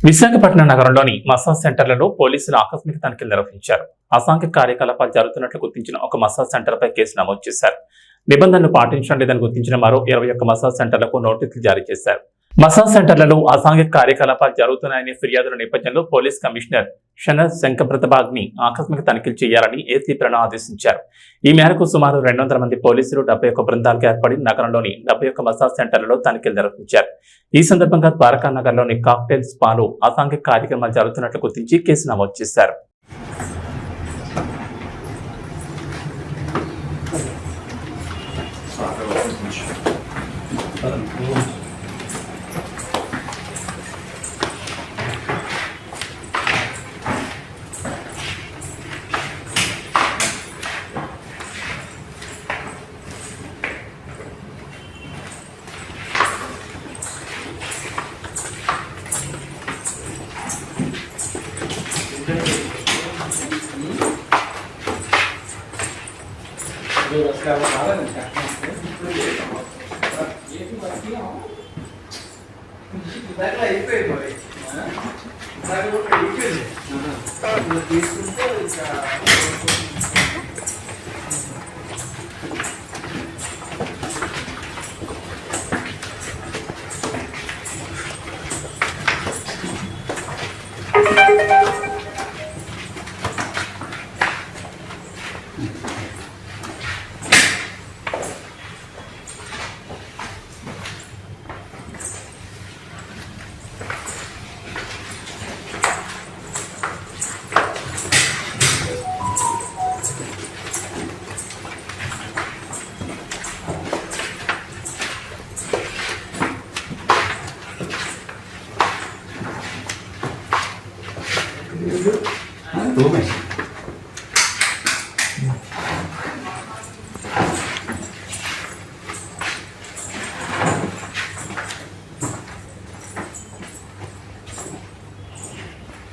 విశాఖపట్నం నగరంలోని మసాజ్ సెంటర్లలో పోలీసులు ఆకస్మిక తనిఖీలు నిర్వహించారు. అసాంఘిక కార్యకలాపాలు జరుగుతున్నట్లు గుర్తించిన ఒక మసాజ్ సెంటర్పై కేసు నమోదు చేశారు. నిబంధనలు పాటించడం లేదని గుర్తించిన మరో 21 మసాజ్ సెంటర్లకు నోటీసులు జారీ చేశారు. మసాజ్ సెంటర్లలో అసాంఘిక కార్యకలాపాలు జరుగుతున్నాయనే ఫిర్యాదుల నేపథ్యంలో పోలీస్ కమిషనర్ షనజ్ శంకప్రతాప్ని ఆకస్మిక తనిఖీలు చేయాలని ఏసీ ప్రణవ్ ఆదేశించారు. ఈ మేరకు సుమారు 200 మంది పోలీసులు 71 బృందాలకు ఏర్పడి నగరంలోని 71 మసాజ్ సెంటర్లలో తనిఖీలు నిర్వహించారు. ఈ సందర్భంగా ద్వారకా నగర్లోని కాక్టైల్ స్పాలో అసాంఘిక కార్యక్రమాలు జరుగుతున్నట్లు గుర్తించి కేసు నమోదు చేశారు.